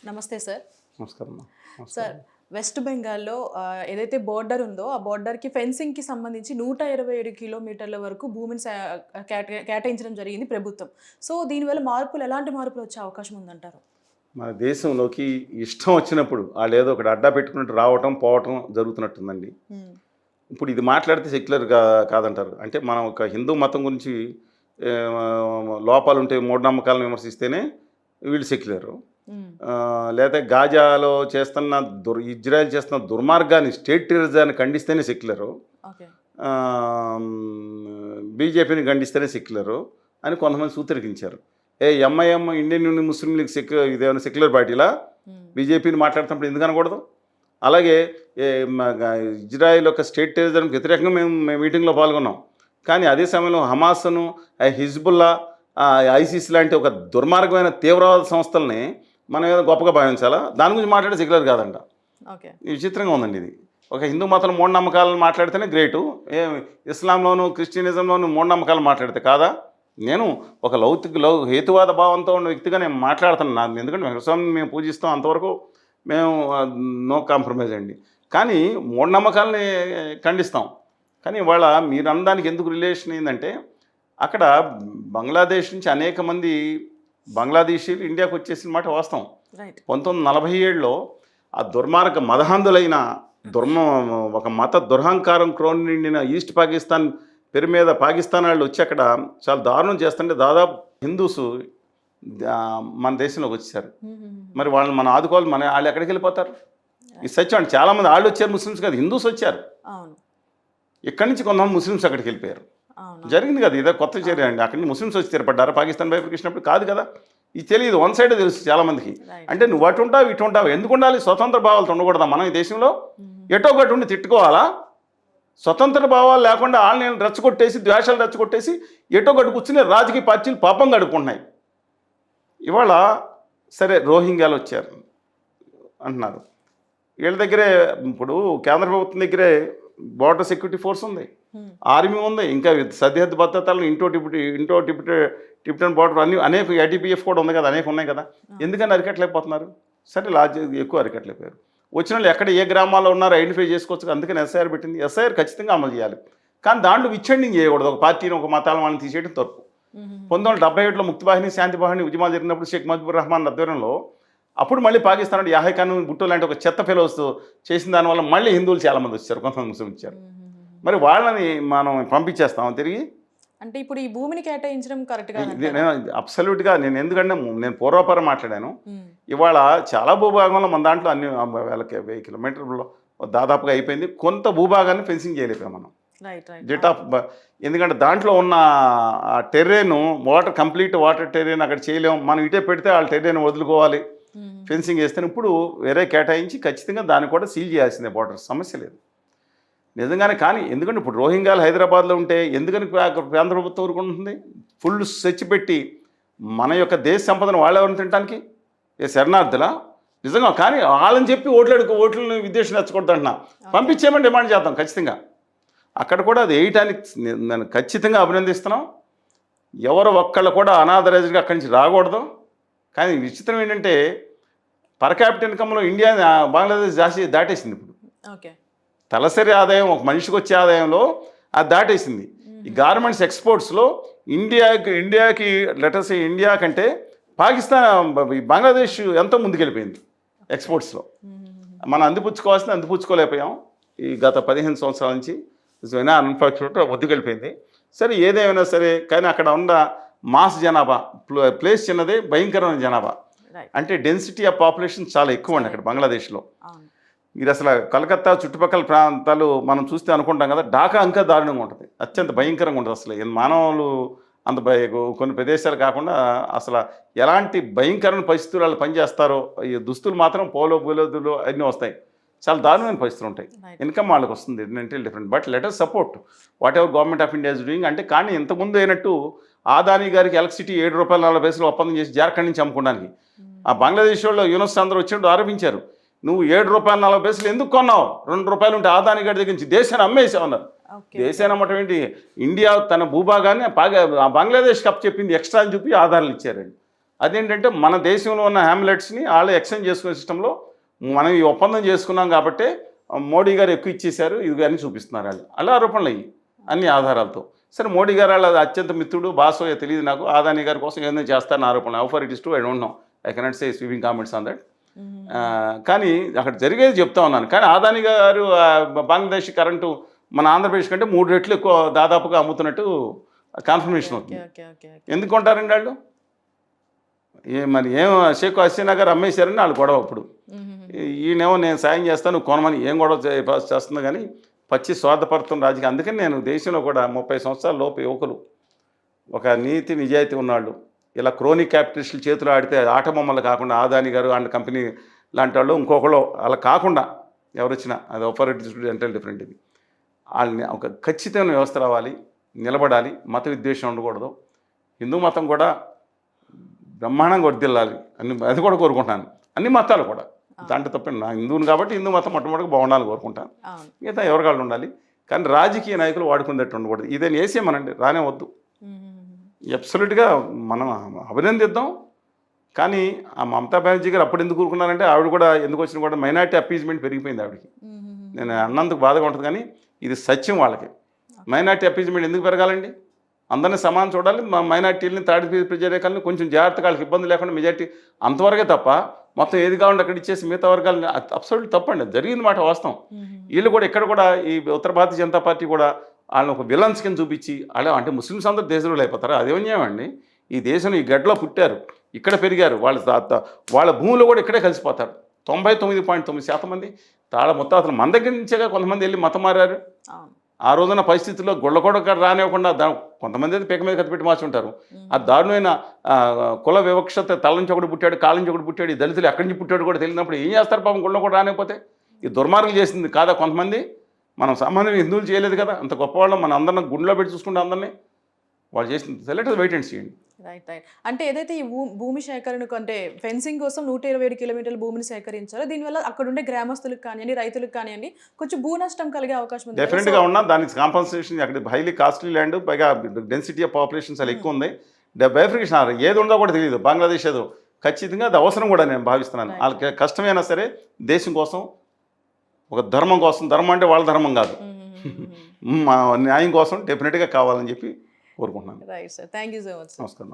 నమస్తే సార్. నమస్కారం. సార్, నమస్కారం. వెస్ట్ బెంగాల్‌లో ఏదైతే బోర్డర్ ఉందో, ఆ బోర్డర్‌కి ఫెన్సింగ్‌కి సంబంధించి 127 కిలోమీటర్ల వరకు భూమిని కేటాయించడం జరిగింది ప్రభుత్వం. సో, దీనివల్ల ఎలాంటి మార్పులు వచ్చే అవకాశం ఉందంటారు? మన దేశంలోకి ఇష్టం వచ్చినప్పుడు ఆళ్ళేదో ఒకటి అడ్డా పెట్టుకున్నట్టు రావటం, పోవటం జరుగుతున్నట్టుందండి. హ్మ్. ఇప్పుడు ఇది మాట్లాడితే సెక్యులర్ కాదంటారు. అంటే మనం ఒక హిందూ మతం గురించి లోపాలుంటే మూఢనమ్మకాలను విమర్శిస్తేనే వీళ్ళు సెక్యులరు. హ్మ్. లేదా గాజాలో చేస్తున్న ఇజ్రాయెల్ చేస్తున్న దుర్మార్గాన్ని, స్టేట్ టెర్రరిజాన్ని ఖండిస్తేనే సెక్యులరు. ఓకే. బీజేపీని ఖండిస్తేనే సెక్యులరు అని కొంతమంది సూత్రీకరించారు. ఎంఐఎం ఇండియన్ యూనియన్ ముస్లిం లీగ్ ఇదేమైనా సెక్యులర్ పార్టీలా? హ్మ్. బీజేపీని మాట్లాడుతున్నప్పుడు ఎందుకు అనకూడదు? అలాగే ఏ ఇజ్రాయెల్ యొక్క స్టేట్ టెర్రరిజంకి వ్యతిరేకంగా మేము మీటింగ్లో పాల్గొన్నాం. కానీ అదే సమయంలో హమాస్ను, హిజ్బుల్లా, ఐసిస్ లాంటి ఒక దుర్మార్గమైన తీవ్రవాద సంస్థల్ని మనం ఏదో గొప్పగా భావించాలా? దాని గురించి మాట్లాడే సెక్యులర్ కాదంట. ఓకే. ఇది విచిత్రంగా ఉందండి ఇది. ఒక హిందూ మతం మూఢనమ్మకాలను మాట్లాడితేనే గ్రేటు. ఇస్లాంలోను, క్రిస్టియనిజంలోను మూఢనమ్మకాలు మాట్లాడితే కాదా? నేను ఒక హేతువాద భావంతో ఉన్న వ్యక్తిగా నేను మాట్లాడుతున్నాను. ఎందుకంటే విశ్వాన్ని మేము పూజిస్తాం, అంతవరకు మేము నో కాంప్రమైజ్ అండి. కానీ మూఢనమ్మకాలని ఖండిస్తాం. కానీ ఇవాళ మీరు అనడానికి ఎందుకు రిలేషన్ ఏంటంటే, అక్కడ బంగ్లాదేశ్ నుంచి అనేక మంది బంగ్లాదేశీలు ఇండియాకు వచ్చేసిన మాట వాస్తవం. రైట్. 1947లో ఆ దుర్మార్గ మదహందులైన ఒక మత దురహంకారం క్రోని నిండిన ఈస్ట్ పాకిస్తాన్ పేరు మీద పాకిస్తాన్ వాళ్ళు వచ్చి అక్కడ చాలా దారుణం చేస్తుంటే దాదాపు హిందూస్ మన దేశంలోకి వచ్చేసారు. మరి వాళ్ళని మనం ఆదుకోవాలి. వాళ్ళు ఎక్కడికి వెళ్ళిపోతారు? ఈ సత్యం అండి. చాలామంది వాళ్ళు వచ్చారు, ముస్లిమ్స్ కాదు, హిందూస్ వచ్చారు. అవును. ఇక్కడి నుంచి కొంతమంది ముస్లిమ్స్ అక్కడికి వెళ్ళిపోయారు. అవును. జరిగింది కదా, ఇదే కొత్త చర్య అండి. అక్కడి నుంచి ముస్లిమ్స్ వచ్చి స్థిరపడ్డారు. పాకిస్తాన్ వైపు వచ్చినప్పుడు కాదు కదా. ఇది తెలియదు, వన్ సైడే తెలుసు చాలామందికి. రైట్. అంటే నువ్వు అటు ఉంటావు, ఇటు ఉంటావు, ఎందుకు ఉండాలి? స్వతంత్ర భావాలతో ఉండకూడదా మనం ఈ దేశంలో? ఎటో ఒకటి ఉండి తిట్టుకోవాలా? స్వతంత్ర భావాలు లేకుండా వాళ్ళని రెచ్చగొట్టేసి, ద్వేషాలు రెచ్చగొట్టేసి ఎటో ఒకటి కూర్చుని రాజకీయ పార్టీలు పాపం గడుపుకుంటున్నాయి. ఇవాళ సరే రోహింగ్యాలు వచ్చారు అంటున్నారు. వీళ్ళ దగ్గరే ఇప్పుడు కేంద్ర ప్రభుత్వం దగ్గరే బోర్డర్ సెక్యూరిటీ ఫోర్స్ ఉంది, ఆర్మీ ఉంది, ఇంకా సరిహద్దు భద్రతలను ఇంటో టిబెటన్ బోర్డర్ అన్ని అనేక ఐటీపీఎఫ్ కూడా ఉంది కదా, అనేక ఉన్నాయి కదా. ఎందుకని అరికట్టలేకపోతున్నారు? సరే ఎక్కువ అరికట్టలేకపోయారు. వచ్చిన వాళ్ళు ఎక్కడ ఏ గ్రామాల్లో ఉన్నారో ఐడెంటిఫై చేసుకోవచ్చు. అందుకని ఎస్ఐఆర్ పెట్టింది. ఎస్ఐఆర్ ఖచ్చితంగా అమలు చేయాలి. కానీ దాంట్లో విచ్ఛేదం చేయకూడదు. ఒక పార్టీని, ఒక మతాలను వాళ్ళని తీసేయడం తప్పు. 1977లో ముక్తివాహిని, శాంతివాహిని ఉద్యమాలు జరిగినప్పుడు షేక్ ముజిబుర్ రహమాన్ ఆధ్వర్యంలో అప్పుడు మళ్ళీ పాకిస్తాన్ యాహై ఖాన్ భుట్టో లాంటి ఒక చెత్త ఫెలోస్ చేసిన దానివల్ల మళ్ళీ హిందువులు చాలామంది వచ్చారు, కొంతమంది ముస్లిం వచ్చారు. మరి వాళ్ళని మనం పంపించేస్తాం తిరిగి. అంటే ఇప్పుడు ఈ భూమిని కేటాయించడం కరెక్ట్గా? నేను అబ్సల్యూట్గా ఎందుకంటే నేను పూర్వాపరం మాట్లాడాను. ఇవాళ చాలా భూభాగంలో మన దాంట్లో అన్ని వాళ్ళకి 1000 కిలోమీటర్లో దాదాపుగా అయిపోయింది. కొంత భూభాగాన్ని ఫెన్సింగ్ చేయలేకపోయాం మనం. జెట్ ఆఫ్ ఎందుకంటే దాంట్లో ఉన్న ఆ టెర్రేను కంప్లీట్ వాటర్ టెర్రేన్ అక్కడ చేయలేము మనం. ఇటే పెడితే వాళ్ళ టెర్రేన్ వదులుకోవాలి, ఫెన్సింగ్ వేస్తే. ఇప్పుడు వేరే కేటాయించి ఖచ్చితంగా దాన్ని కూడా సీల్ చేయాల్సిందే. బోర్డర్ సమస్య లేదు నిజంగానే. కానీ ఎందుకంటే ఇప్పుడు రోహింగ్యాలు హైదరాబాద్లో ఉంటే ఎందుకని కేంద్ర ప్రభుత్వం ఊరుకుంటుంది? ఫుల్ సెచ్ పెట్టి మన యొక్క దేశ సంపదను వాళ్ళెవరిని తినడానికి? శరణార్థులా నిజంగా? కానీ వాళ్ళని చెప్పి ఓట్లను విద్వేషం రెచ్చగొడతా అంటున్నా. పంపించేయమని డిమాండ్ చేద్దాం ఖచ్చితంగా. అక్కడ కూడా అది వేయటానికి నేను ఖచ్చితంగా అభినందిస్తున్నాం. ఎవరు ఒక్కళ్ళు కూడా అనాథరైజ్గా అక్కడి నుంచి రాకూడదు. కానీ విచిత్రం ఏంటంటే పర్ క్యాపిటల్ ఇన్కంలో ఇండియా బంగ్లాదేశ్ దాటేసింది. ఇప్పుడు ఓకే, తలసరి ఆదాయం ఒక మనిషికి వచ్చే ఆదాయంలో అది దాటేసింది. ఈ గార్మెంట్స్ ఎక్స్పోర్ట్స్లో ఇండియాకి లెటర్స్ ఇండియా కంటే పాకిస్తాన్, బంగ్లాదేశ్ ఎంతో ముందుకెళ్ళిపోయింది ఎక్స్పోర్ట్స్లో. మనం అందిపుచ్చుకోవాల్సింది అందిపుచ్చుకోలేకపోయాం ఈ గత 15 సంవత్సరాల నుంచి. నిజమైనా అన్ఫార్చునేట్ ముందుకెళ్ళిపోయింది. సరే ఏదేమైనా సరే, కానీ అక్కడ ఉన్న మాస్ జనాభా, ప్లేస్ చిన్నదే, భయంకరమైన జనాభా. అంటే డెన్సిటీ ఆఫ్ పాపులేషన్ చాలా ఎక్కువ అండి అక్కడ బంగ్లాదేశ్లో. మీరు అసలు కలకత్తా చుట్టుపక్కల ప్రాంతాలు మనం చూస్తే అనుకుంటాం కదా, ఢాకా ఇంకా దారుణంగా ఉంటుంది, అత్యంత భయంకరంగా ఉంటుంది. అసలు మానవులు అంత కొన్ని ప్రదేశాలు కాకుండా అసలు ఎలాంటి భయంకరమైన పరిస్థితులు వాళ్ళు పనిచేస్తారో. ఈ దుస్తులు మాత్రం పోలోదులు అన్నీ వస్తాయి. చాలా దారుణమైన పరిస్థితులు ఉంటాయి. ఇన్కమ్ వాళ్ళకి వస్తుంది different. But let us support what ever government of India is doing. అంటే కానీ ఇంతకుముందు అయినట్టు ఆదాని గారికి ఎలక్ట్రిసిటీ ₹7.40 ఒప్పందం చేసి జార్ఖండ్ నుంచి అమ్ముకోవడానికి ఆ బంగ్లాదేశ్ వాళ్ళు యూనస్ అందరూ వచ్చినప్పుడు ఆరోపించారు, నువ్వు ₹7.40 ఎందుకు కొన్నావు? ₹2 ఉంటే ఆదాని గారి దగ్గర నుంచి దేశాన్ని అమ్మేసామన్నారు. దేశాన్ని అమ్మటం ఏంటి? ఇండియా తన భూభాగాన్ని బంగ్లాదేశ్కి అప్ చెప్పింది ఎక్స్ట్రా అని చెప్పి ఆధారాలు ఇచ్చారండి. అదేంటంటే మన దేశంలో ఉన్న హ్యామ్లెట్స్ని వాళ్ళు ఎక్స్చేంజ్ చేసుకునే సిస్టంలో మనం ఈ ఒప్పందం చేసుకున్నాం కాబట్టి మోడీ గారు ఎక్కువ ఇచ్చేశారు ఇది అని చూపిస్తున్నారు వాళ్ళు అలా ఆరోపణలు అయ్యి అన్ని ఆధారాలతో. సరే మోడీ గారు వాళ్ళ అత్యంత మిత్రుడు బాసో తెలియదు నాకు, ఆదాని గారి కోసం ఏదైనా చేస్తారని ఆరోపణ. How for it is to I don't know, I cannot say sweeping comments on that. కానీ అక్కడ జరిగేది చెప్తా ఉన్నాను. కానీ ఆదాని గారు బంగ్లాదేశ్ కరెంటు మన ఆంధ్రప్రదేశ్ కంటే 3 రెట్లు ఎక్కువ దాదాపుగా అమ్ముతున్నట్టు కన్ఫర్మేషన్ అవుతుంది. ఎందుకు కొంటారండి వాళ్ళు? మరి ఏం షేక్ హసీనా గారు అమ్మేశారని వాళ్ళు గొడవ. అప్పుడు ఈయనేమో నేను సాయం చేస్తాను కొనమని ఏం గొడవ చేస్తుంది కానీ పచ్చి స్వార్థపరతం రాజకీయం. అందుకని నేను దేశంలో కూడా 30 సంవత్సరాల లోపు యువకులు ఒక నీతి నిజాయితీ ఉన్నాళ్ళు ఇలా క్రోనీ క్యాపిటలిస్టుల చేతులు ఆడితే ఆట బొమ్మలు కాకుండా ఆదాని గారు అండ్ కంపెనీ లాంటి వాళ్ళు ఇంకొకళ్ళు అలా కాకుండా ఎవరు వచ్చినా అది ఆపరేటివ్ ఎంటల్ డిఫరెంట్. ఇది వాళ్ళని ఒక ఖచ్చితమైన వ్యవస్థ రావాలి, నిలబడాలి, మత విద్వేషం ఉండకూడదు. హిందూ మతం కూడా బ్రహ్మాండంగా వర్దిల్లాలి అని అది కూడా కోరుకుంటాను. అన్ని మతాలు కూడా దాంట్లో తప్పండి. నా హిందువుని కాబట్టి హిందూ మతం మొట్టమొదటిగా బాగుండాలని కోరుకుంటాను. మిగతా ఎవరికాళ్ళు ఉండాలి కానీ రాజకీయ నాయకులు వాడుకునేటట్టు ఉండకూడదు. ఇదేం వేసేమనండి రానే వద్దు. అబ్సల్యూట్గా మనం అభినందిద్దాం. కానీ ఆ మమతా బెనర్జీ గారు అప్పుడు ఎందుకు కూరుకున్నారంటే ఆవిడ కూడా ఎందుకు వచ్చినా కూడా మైనార్టీ అపీజ్మెంట్ పెరిగిపోయింది ఆవిడకి. నేను అన్నందుకు బాధగా ఉంటుంది కానీ ఇది సత్యం. వాళ్ళకి మైనార్టీ అపీజ్మెంట్ ఎందుకు పెరగాలండి? అందరినీ సమానం చూడాలి. మా మైనార్టీలని తాడి ప్రజారేఖలను కొంచెం జాగ్రత్తగా వాళ్ళకి ఇబ్బంది లేకుండా మెజార్టీ అంతవరకే తప్ప మొత్తం ఏది కావాలంటే అక్కడ ఇచ్చేసి మిగతా వర్గాలని అబ్సల్యూట్ తప్పండి. జరిగింది మాట వాస్తవం. వీళ్ళు కూడా ఇక్కడ కూడా ఈ ఉత్తర భారతీయ జనతా పార్టీ కూడా వాళ్ళని ఒక విలన్స్ కింద చూపించి అలా అంటే ముస్లిమ్స్ అందరూ దేశంలో అయిపోతారు. అదేమన్యాయమండి. ఈ దేశంలో ఈ గడ్డలో పుట్టారు, ఇక్కడ పెరిగారు, వాళ్ళ భూమిలో కూడా ఇక్కడే కలిసిపోతారు. 99.9% మంది ముత్తాతలు మన దగ్గర నుంచేగా కొంతమంది వెళ్ళి మతం మారారు. ఆ రోజున పరిస్థితుల్లో గుళ్ళ కూడా రానివ్వకుండా కొంతమంది అయితే పీక మీద కత్తిపెట్టి మార్చుంటారు. ఆ దారుణమైన కుల వివక్షత తల నుంచి ఒకటి పుట్టాడు, కాళ్ళ నుంచి ఒకటి పుట్టాడు, ఈ దళితులు ఎక్కడి నుంచి పుట్టాడు కూడా తెలియనప్పుడు ఏం చేస్తారు పాపం? గుళ్ళ కూడా రానివ్వకపోతే ఈ దుర్మార్గం చేసింది కాదా కొంతమంది? మనం సామాన్యంగా హిందువులు చేయలేదు కదా, అంత గొప్పవాళ్ళం. మన అందరిని గుండెలో పెట్టి చూసుకుంటే అందరినీ వాళ్ళు చేసింది. సెలెక్ట్ వెయిట్ అండ్ చేయండి. Right right. అంటే ఏదైతే ఈ భూమి సేకరణకు అంటే ఫెన్సింగ్ కోసం 127 కిలోమీటర్ల భూమిని సేకరించారో దీనివల్ల అక్కడ ఉండే గ్రామస్తులకు కానివ్వండి, రైతులకు కానివ్వండి కొంచెం భూ నష్టం కలిగే అవకాశం ఉంది. డెఫినెట్గా ఉన్నా దానికి కాంపన్సేషన్ అక్కడ హైలీ కాస్ట్లీ ల్యాండ్, పైగా డెన్సిటీ ఆఫ్ పాపులేషన్ చాలా ఎక్కువ ఉంది. బైఫికేషన్ ఏది ఉందో కూడా తెలియదు. బంగ్లాదేశ్ ఏదో ఖచ్చితంగా అది అవసరం కూడా నేను భావిస్తున్నాను. వాళ్ళకి కష్టమైనా సరే దేశం కోసం, ఒక ధర్మం కోసం, ధర్మం అంటే వాళ్ళ ధర్మం కాదు, న్యాయం కోసం డెఫినెట్గా కావాలని చెప్పి కోరుకుంటున్నాను. Right sir, thank you so much. నమస్కారం.